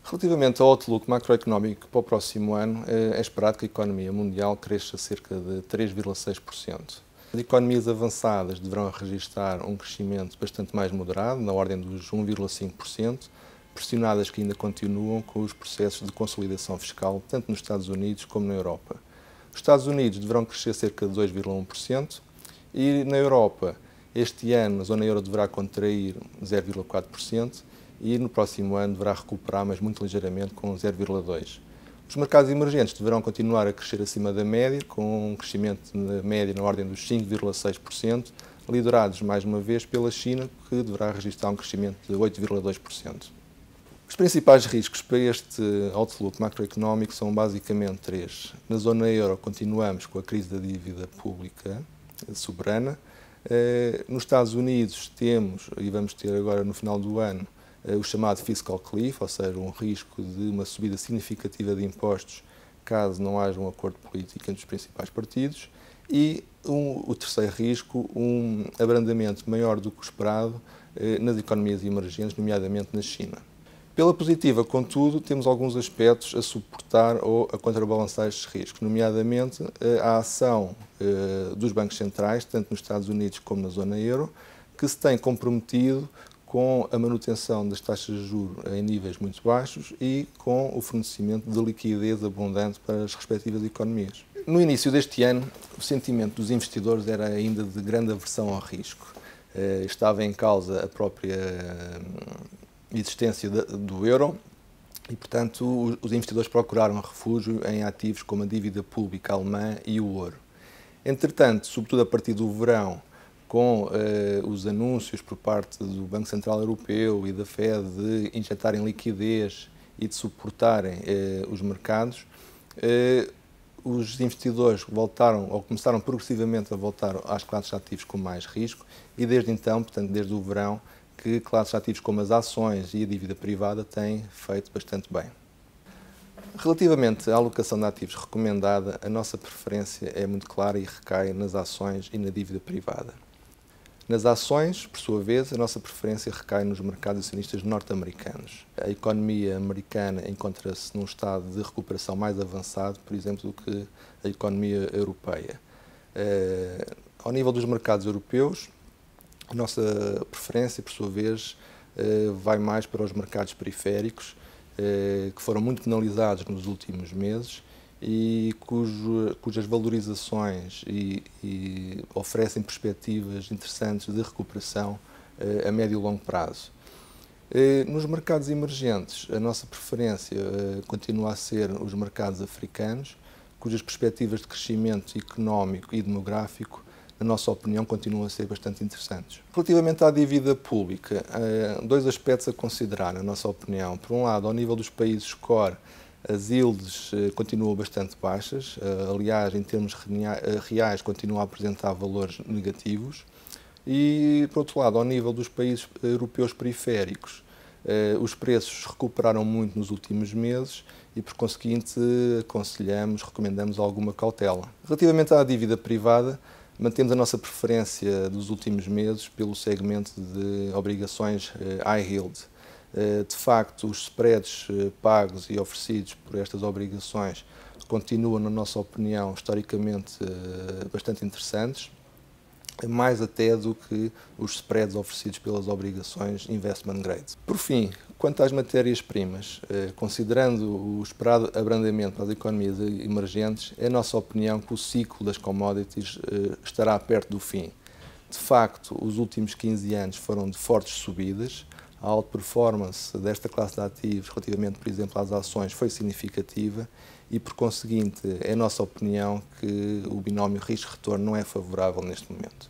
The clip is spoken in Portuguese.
Relativamente ao outlook macroeconómico para o próximo ano, é esperado que a economia mundial cresça cerca de 3,6%. As economias avançadas deverão registrar um crescimento bastante mais moderado, na ordem dos 1,5%, pressionadas que ainda continuam com os processos de consolidação fiscal, tanto nos Estados Unidos como na Europa. Os Estados Unidos deverão crescer cerca de 2,1% e na Europa, este ano, a zona euro deverá contrair 0,4%, e no próximo ano deverá recuperar, mas muito ligeiramente, com 0,2%. Os mercados emergentes deverão continuar a crescer acima da média, com um crescimento na média na ordem dos 5,6%, liderados mais uma vez pela China, que deverá registrar um crescimento de 8,2%. Os principais riscos para este outlook macroeconómico são basicamente três. Na zona euro continuamos com a crise da dívida pública soberana. Nos Estados Unidos temos, e vamos ter agora no final do ano, o chamado fiscal cliff, ou seja, um risco de uma subida significativa de impostos caso não haja um acordo político entre os principais partidos. E o terceiro risco, um abrandamento maior do que o esperado nas economias emergentes, nomeadamente na China. Pela positiva, contudo, temos alguns aspectos a suportar ou a contrabalançar estes riscos, nomeadamente a ação dos bancos centrais, tanto nos Estados Unidos como na zona euro, que se tem comprometido com a manutenção das taxas de juros em níveis muito baixos e com o fornecimento de liquidez abundante para as respectivas economias. No início deste ano, o sentimento dos investidores era ainda de grande aversão ao risco. Estava em causa a própria existência do euro e, portanto, os investidores procuraram refúgio em ativos como a dívida pública alemã e o ouro. Entretanto, sobretudo a partir do verão, com os anúncios por parte do Banco Central Europeu e da Fed de injetarem liquidez e de suportarem os mercados, os investidores voltaram ou começaram progressivamente a voltar às classes de ativos com mais risco e desde então, portanto desde o verão, que classes de ativos como as ações e a dívida privada têm feito bastante bem. Relativamente à alocação de ativos recomendada, a nossa preferência é muito clara e recai nas ações e na dívida privada. Nas ações, por sua vez, a nossa preferência recai nos mercados acionistas norte-americanos. A economia americana encontra-se num estado de recuperação mais avançado, por exemplo, do que a economia europeia. Ao nível dos mercados europeus, a nossa preferência, por sua vez, vai mais para os mercados periféricos, que foram muito penalizados nos últimos meses e cujas valorizações oferecem perspectivas interessantes de recuperação a médio e longo prazo. Nos mercados emergentes, a nossa preferência continua a ser os mercados africanos, cujas perspectivas de crescimento económico e demográfico, na nossa opinião, continuam a ser bastante interessantes. Relativamente à dívida pública, dois aspectos a considerar, na nossa opinião. Por um lado, ao nível dos países core, as yields continuam bastante baixas, aliás, em termos reais, continuam a apresentar valores negativos. E, por outro lado, ao nível dos países europeus periféricos, os preços recuperaram muito nos últimos meses e, por conseguinte, recomendamos alguma cautela. Relativamente à dívida privada, mantemos a nossa preferência dos últimos meses pelo segmento de obrigações high yield. De facto, os spreads pagos e oferecidos por estas obrigações continuam, na nossa opinião, historicamente bastante interessantes, mais até do que os spreads oferecidos pelas obrigações investment grade. Por fim, quanto às matérias-primas, considerando o esperado abrandamento para as economias emergentes, é a nossa opinião que o ciclo das commodities estará perto do fim. De facto, os últimos 15 anos foram de fortes subidas. A outperformance desta classe de ativos relativamente, por exemplo, às ações foi significativa e, por conseguinte, é a nossa opinião que o binómio risco-retorno não é favorável neste momento.